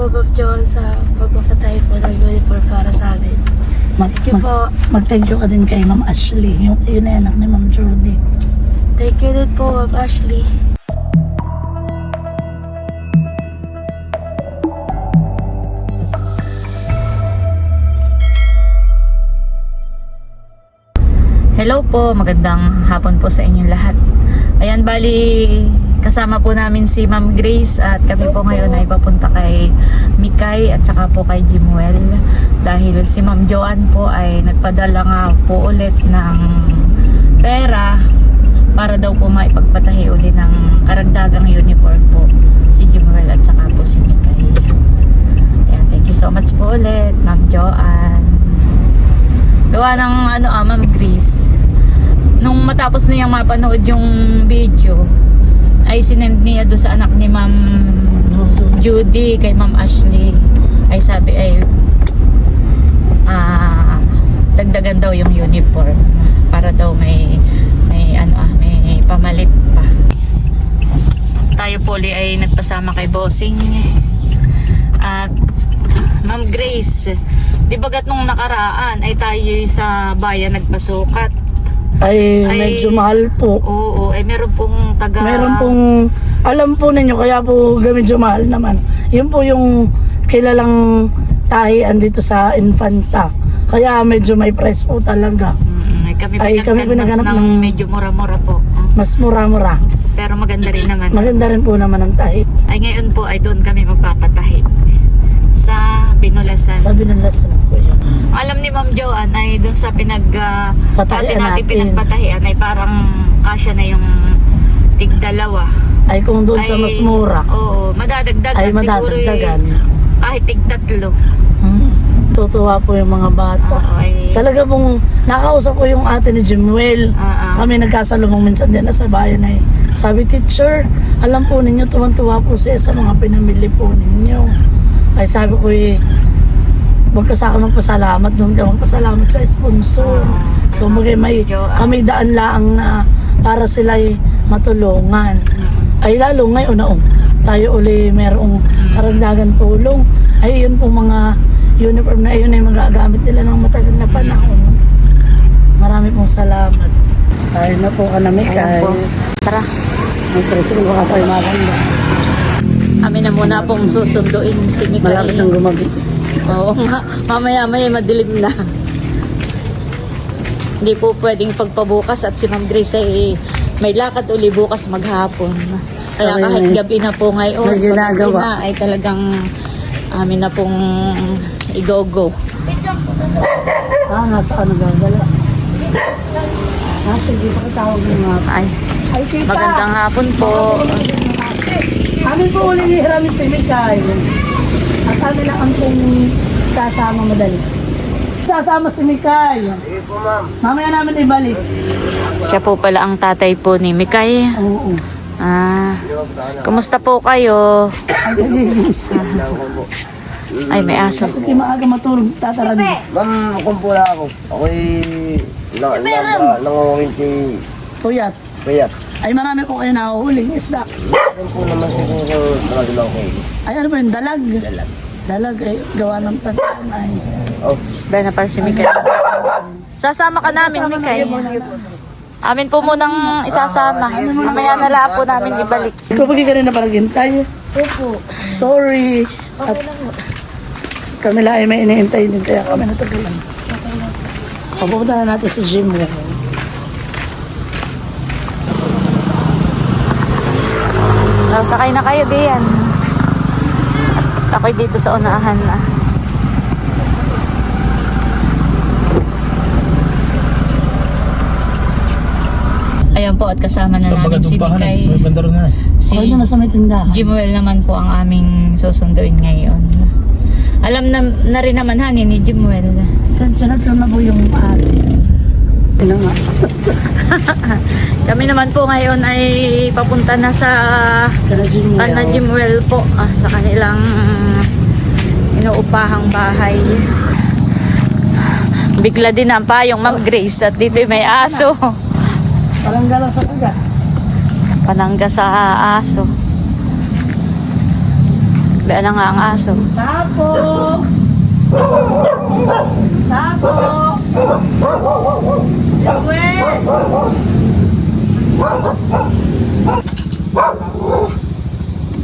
po, Bob John, sa pagpapatay po ng uniform para sa amin. Thank you po. Mag-thank you ka din kay Ma'am Ashley. Yun na anak ni Ma'am Judy. Thank you din po, Bob Ashley. Hello po, magandang hapon po sa inyong lahat. Ayan, bali kasama po namin si Ma'am Grace at kami po ngayon ay papunta kay Mikay at saka po kay Jimuel dahil si Ma'am Joanne po ay nagpadala nga po ulit ng pera para daw po maipagpatahi uli ng karagdagang uniform po si Jimuel at saka po si Mikay. Ayan, thank you so much po ulit Ma'am Joanne. Gawa ng Ma'am Grace, nung matapos niyang mapanood yung video ay sinend niya doon sa anak ni Ma'am Judy kay Ma'am Ashley, ay sabi ay dagdagan daw yung uniform para daw may pamalit pa. Tayo po ay nagpasama kay Bossing at Ma'am Grace. Di bagat nung nakaraan ay tayo sa bayan nagpasukat. Ay medyo mahal po. Oo, ay meron pong Meron pong, alam po ninyo, kaya po medyo mahal naman. Yun po yung kilalang tahian dito sa Infanta. Kaya medyo may price po talaga. Kami pinaghanap ng medyo mura-mura po. Mas mura-mura. Pero maganda rin naman. Maganda rin po naman ang tahi. Ay ngayon po ay doon kami magpapatahi. Sa Binulasan. Sa Binulasan po yun. Alam ni Ma'am Joanne ay doon sa Patahian natin natin. pinagpatahian ay parang kasya na yung tig-dalawa. Ay kung doon sa mas mura. Oo, madadagdagan. Ay madadagdagan. Siguro kahit tig-tatlo. Tutuwa po yung mga bata. Talaga pong nakausap ko yung ate ni Jimuel. Kami nagkasalubong minsan din na sa bayan ay sabi, teacher, alam po ninyo tuwan-tuwa po siya sa mga pinamili po ninyo. Ay sabi ko huwag ka sa akin magpasalamat, doon ka magpasalamat sa sponsor. So kami daan laang na para sila matulungan. Ay lalo ngayon tayo uli merong karagdagan tulong. Ay yun pong mga uniform na yun ay magagamit nila ng matagal na panahon. Marami pong salamat. Ayun na po ka na Mikay. Tara. Magpresulo ka tayo maganda. Kami na muna pong susunduin si Mikay. Malapit ang gumabi. Oo nga, mamaya-maya madilim na. Hindi po pwedeng pagpabukas at si Ma'am Grace ay may lakad uli bukas maghapon. Kaya kahit gabi na po ngayon, gabi na ay talagang amin na pong i-go-go. Nasa ano gagala? Sige, pakitawag mo nga. Ay, magandang hapon po. Amin po ulit hiramin si Mikay. At amin lang ang pong sasama madali. Sasama si Mikay. Sige po, ma'am. Mamaya namin ibalik. Siya po pala ang tatay po ni Mikay. Oo. Kumusta po kayo? Ay, nagiginis. Ay, may aso. Hindi maaga matulog, tatarag. Ma'am, kumpula ako. Ako'y nangawawinti Puyat. payat. Ay, marami po kayo nahuhuling isda. Meron po naman siguro talagang kayo. Ay, ano ba yun? Dalag. Dalag. Ay, gawa ng tantan. Ay. Oh, Dahil na pala si Mikay. Sasama ka namin, Mikay. Amin po munang isasama. Mamaya na lang po namin ibalik. Kapag ka rin na palaghintay. Opo. Sorry. At kami lang ay may iniintay din kaya kami natagalan. Papunta na natin sa gym. So, sakay na kayo, Dian. At ako'y dito sa unahan na. Ayan po at kasama na namin si Mikay. Si Ay, na sa may tindahan. Jimuel naman po ang aming susunduin ngayon. Alam na rin naman ni Jimuel. Sanat lang na po yung ate. Ano nga? Kami naman po ngayon ay papunta na sa Jimuel po. Sa kanilang inuupahang bahay. Bigla din ang payong Ma'am Grace at dito may aso. Palangga lang sa kagat. Panangga sa aso. Bea na nga ang aso. Tapo! Tapo! Jewel!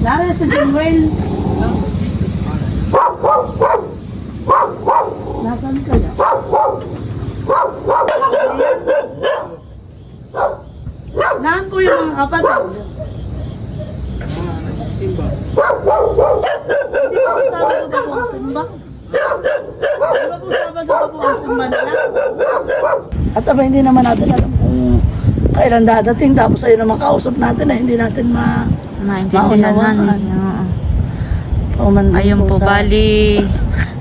Lalo si Jewel. Nasaan kaya? Naan po yung mga kapatid? Simba. Hindi ba po Sabado pa po ang simba? Di ba po Sabado pa po ang simba nila? At aba, hindi naman natin alam kung kailan dadating. Tapos ayun naman kausap natin na hindi natin Maintindihan na. Pauman Ayun po, sa- bali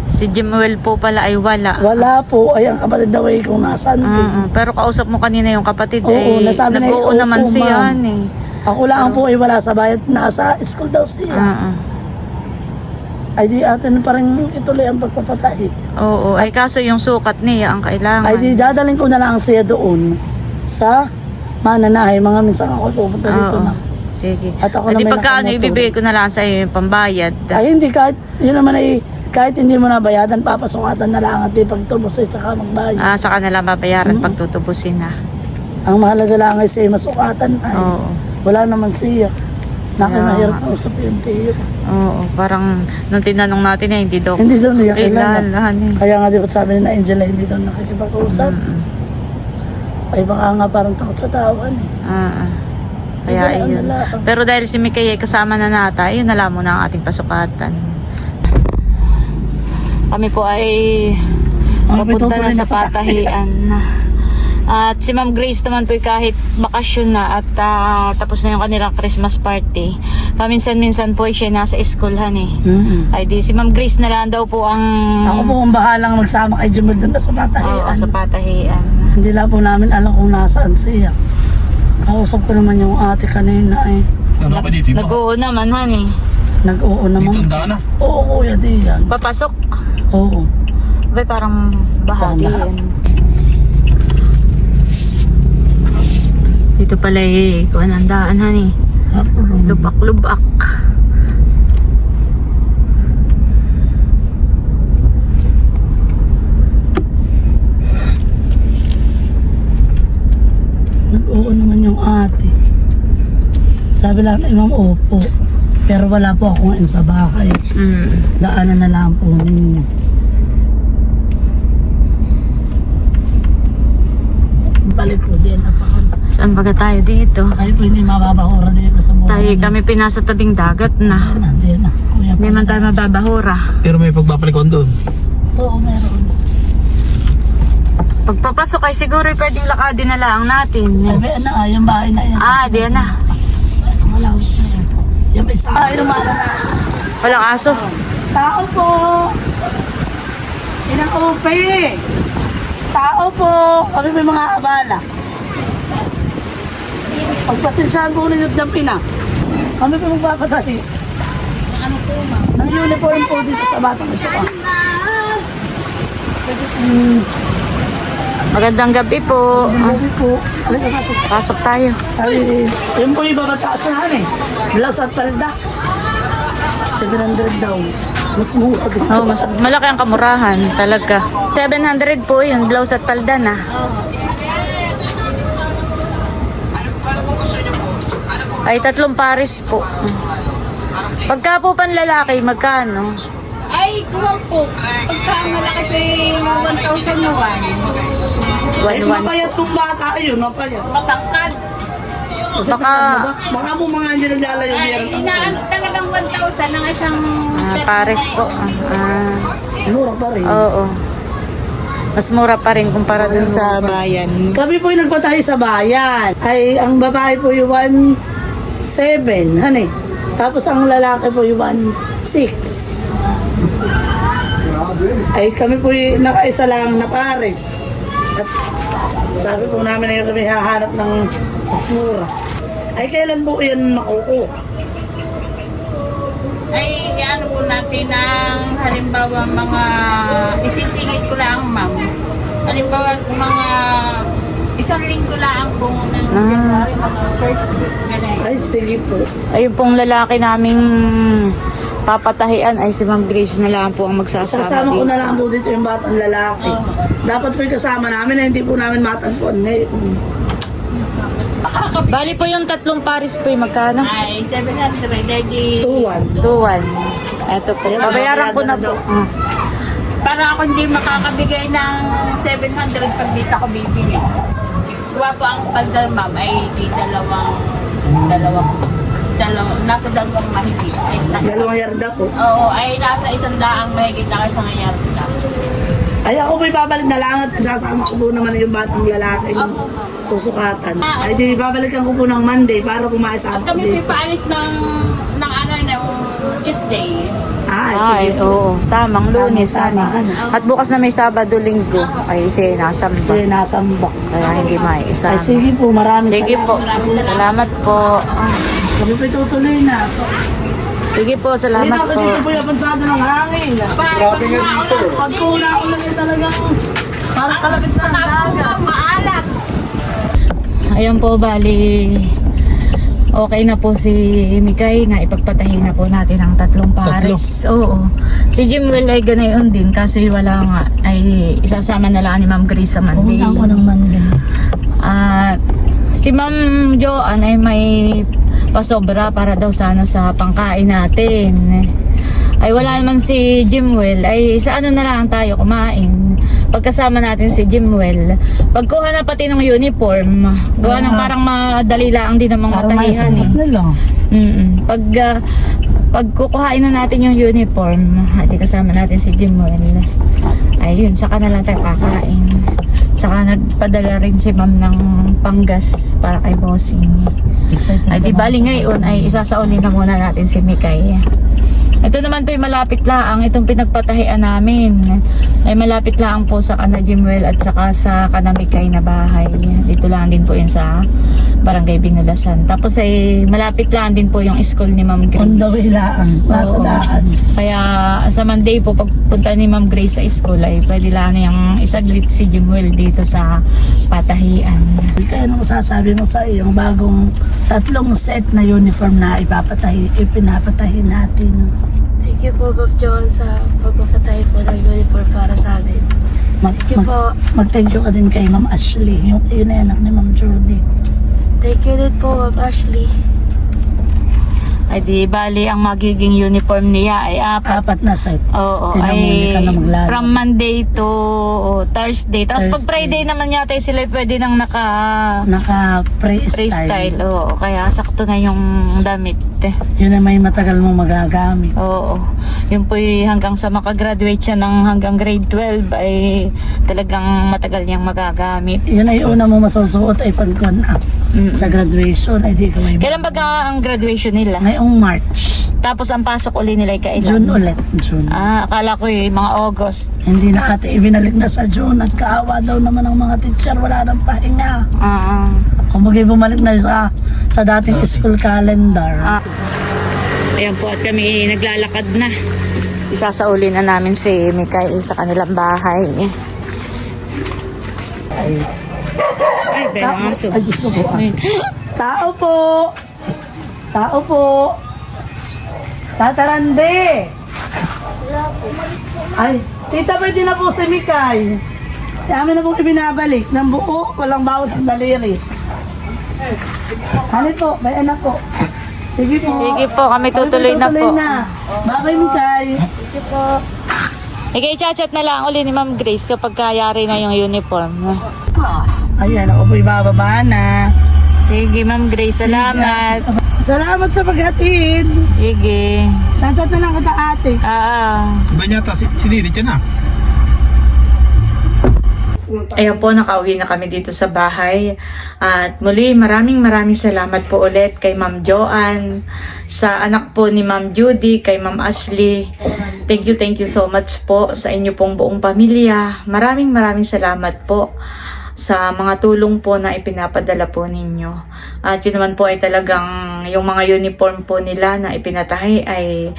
si Jimuel po pala ay wala. Wala po. Ay, ang kapatid daw ay kung nasaan. Pero kausap mo kanina yung kapatid Oo, nasabi na nag-oo oo, naman siya ma'am. eh. Ako lang po ay wala sa bayat. Nasa school daw siya. Ay di atin pa rin ituloy ang pagpapatay. Oo, ay kaso yung sukat niya ang kailangan. Ay di dadaling ko na lang siya doon sa Mananahay. Mga minsan ako pupunta dito Oo. na. Sige. At ako At di na may pagka nakamotor. ibibigay ko na lang sa iyo yung pambayad. Ay hindi, kahit yun naman ay kahit hindi mo na bayadan, papasungatan na lang at di pagtubos ay saka magbayad. Saka na lang babayaran pag tutubusin na. Ang mahalaga lang ay siya masukatan ay Oo. wala naman siya. Nakimahirap na usap yung tiyo. Oo, parang nung tinanong natin hindi daw. Hindi daw niya Kailan, kailangan. Kaya nga di ba't sabi ni na Angela hindi daw nakikipag-usap. Ay baka nga parang takot sa tawan eh. Kaya Wala yun. na lang. Pero dahil si Mikay ay kasama na nata, yun na lang muna ang ating pasukatan. Kami po ay papunta na sa patahian. At si Ma'am Grace naman po kahit bakasyon na at tapos na yung kanilang Christmas party. Paminsan-minsan po siya nasa eskwelahan eh. Ay di si Ma'am Grace na lang daw po ang Ako po kung bahalang magsama kay Jumel doon na sa patahian. Oo, sa patahian. Hindi lang po namin alam kung nasaan siya. Kausap ko naman yung ate kanina eh. Ano ka dito ba? Nag-oo naman han eh. Nag-oo Dito naman. ang daan na. Oo kuya, di yan. Papasok. Oo. Bay parang bahagi Parang yan. Dito pala eh, kung anong daan han eh. Lubak-lubak. Nag-oo naman yung ate. Sabi lang ni Ma'am, opo. Pero wala po ako ngayon sa bahay. Daanan na lang po ninyo. Balik po din. Saan baga tayo dito? Tayo po hindi mababahura dito sa buhay. Tayo kami pinasa tabing dagat na. Hindi na. Kuya, Hindi man tayo mababahura. Pero may pagpapalikon doon. Oo, meron. Pagpapasok ay siguro pwedeng lakadin na lang natin. Sabi na, yung bahay na yan. Diyan na. Malawis na yan. Yung may sa ay, lumala na. Walang aso. Tao po! Inang upe! Tao po! Kami may mga abala. Pagpasensyahan po ninyo dyan, Pina. Kami po magpapatay. Ano po, ma'am? Ng uniform po dito sa batang ito. Magandang gabi po. Sabi po, alin ka pasok. Pasok tayo. Ay, yun po yung babataasahan eh. Blouse at palda. 700 daw. Mas mura dito. Oh, mas malaki ang kamurahan talaga. 700 po yun, blouse at palda na. Ay, 3 pares po. Pagka po panlalaki, magkano? Ay, kuha po. Pagka malaki pa yung 1,000 na Ay, mapayat tong bata. Ayun, mapayat. Mapangkad. Kasi Baka- baka po mga hindi naglalayo diyan. Inaano talagang 1,000 ng isang... Pares po. Mura pa rin. Oo. Mas mura pa rin kumpara dun sa bayan. Kami po yung nagpatay sa bayan. Ay, ang babae po yung 1,700, honey. Tapos ang lalaki po yung 1,600. Ay, kami po yung nakaisa lang na pares. At sabi po namin na kami hahanap ng mas mura. Ay, kailan po yan makukuha? Ay, ano po natin ng halimbawa mga... Isisingit ko lang, ma'am. Halimbawa, mga... Isang linggo lang po ng January, mga first week. Ganun. Ay, sige po. Ayun pong lalaki naming papatahian ay si Ma'am Grace na lang po ang magsasama Sasama ko dito. na lang po dito yung batang lalaki. Dapat po yung kasama namin na hindi po namin matagpuan ngayon. Bali po yung tatlong pares po yung magkano? Ay, 700. Ready. 2-1. 2-1. Eto po. Babayaran ko na po. Para ako hindi makakabigay ng 700 pag dito ako bibili. Kuha po ang pandal, ma'am, ay di nasa dalawang mahigit. Dalawang yarda po. Oo, ay nasa 100 mahigit na sa ngayon. Ay ako po babalik na lang at sasama ko po naman yung batang lalaki yung susukatan. Ay di babalikan ko po ng Monday para At pumaisama ko kami dito. pipaalis ng Tuesday. Ay, Ay, sige po. oo. Tamang Lunes, Tama, ano. ano. At bukas na may Sabado, Linggo. Ay, siya nasamba. Kasi nasambak. Kaya hindi Ay maisama. sige po, maraming Sige po. Salamat po. Kami po tutuloy na. Sige po, Hindi salamat na po. kasi ito po yung pansado ng hangin. Grabe nga dito. Pag po na ako lang talagang parang kalapit sa dagat. Maalat. Ayan po, bali okay na po si Mikay na ipagpatahin na po natin ang tatlong pares. Oo. Si Jimwell ay ganayon din kasi wala nga ay isasama na lang ni Ma'am Grace sa Monday. Pumunta ako ng Monday. At si Ma'am Joanne ay may pasobra para daw sana sa pangkain natin. Ay wala naman si Jimwell, ay sa ano na lang tayo kumain. Pagkasama natin si Jimwell, pagkuha na pati ng uniform, gawa ng parang madali lang din namang Parang matahihan eh. maisuot na lang. Pag kukuhain na natin yung uniform, hati kasama natin si Jimwell. Ayun, saka na lang tayo kakain. Saka nagpadala rin si Ma'am ng panggas para kay Bossing. Excited Ay di naman bali ako. ngayon ay isasauli na muna natin si Mikay. Ito naman po yung malapit lang, itong pinagpatahian namin. Ay malapit lang po sa kana Jimwell at saka sa kana Mikay na bahay. Dito lang din po yun sa Barangay Binulasan. Tapos ay malapit lang din po yung school ni Ma'am Grace. On the way lang, nasa Oo. daan. Kaya sa Monday po pagpunta ni Ma'am Grace sa school ay pwede lang na yung isaglit si Jimwell dito sa patahian. Kaya ano sasabi mo sa iyong bagong tatlong set na uniform na ipinapatahi natin. Thank you po, Bob John, sa pagpapatay po ng uniform para sa amin. Thank you po. Mag-thank you ka din kay Ma'am Ashley, yung anak ni Ma'am Judy. Thank you din po, Bob Ashley. Ay di bali ang magiging uniform niya ay apat. 4 na set. Oo, Tinamuli ka na maglalaro. from Monday to Thursday. Tapos pag Thursday. Friday naman yata sila pwede nang naka Naka-freestyle. freestyle. Oo, kaya sakto na yung damit. Yun na may matagal mong magagamit. Oo. Yun po hanggang sa makagraduate siya ng hanggang grade 12 ay talagang matagal niyang magagamit. Yun ay una mo masusuot ay pagkuhan sa graduation. Ay di ka may Kailan ba ang graduation nila? ngayong March. Tapos ang pasok uli nila ay kailan? June ulit. June. Akala ko mga August. Hindi na ate ibinalik na sa June at kaawa daw naman ang mga teacher. Wala nang pahinga. Kung bagay bumalik na sa dating school calendar. Ayan po at kami naglalakad na. Isasauli na namin si Mikay sa kanilang bahay. Ay, pero aso. Ay, Diyos ko po. Tao po! Tao po! Tatarande! Ay, tita, pwede na po si Mikay. Amin na po ibinabalik ng buo, walang bawas ng daliri. Ano po, may anak po. Sige po. Sige po, kami tutuloy na po. Bye-bye, Mikay. Thank you po. I-chat na lang uli ni Ma'am Grace kapag kayari na yung uniform. Ayan, ako po ibababa na. Sige Ma'am Grace, salamat. Salamat sa paghatid. Sige. Chat na lang kita ate. Iba niya ta, sinirit yan ah. Ayan po, nakauwi na kami dito sa bahay. At muli, maraming salamat po ulit kay Ma'am Joanne, sa anak po ni Ma'am Judy, kay Ma'am Ashley. Thank you so much po sa inyo pong buong pamilya. Maraming salamat po sa mga tulong po na ipinapadala po ninyo. At yun naman po ay talagang yung mga uniform po nila na ipinatahi ay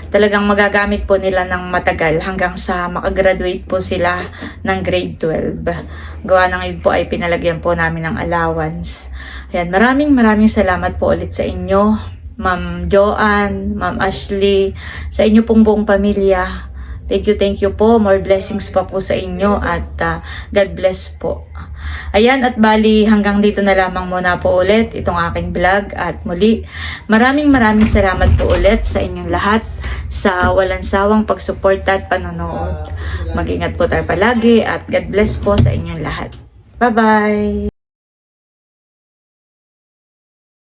talagang magagamit po nila ng matagal hanggang sa makagraduate po sila ng grade 12. Gawa ng yun po ay pinalagyan po namin ng allowance. Ayan, maraming salamat po ulit sa inyo. Ma'am Joanne, Ma'am Ashley, sa inyo pong buong pamilya. Thank you po. More blessings pa po sa inyo at God bless po. Ayan, at bali hanggang dito na lamang muna po ulit itong aking vlog at muli maraming salamat po ulit sa inyong lahat sa walang sawang pagsuporta at panonood. Mag-ingat po tayo palagi at God bless po sa inyong lahat. Bye-bye!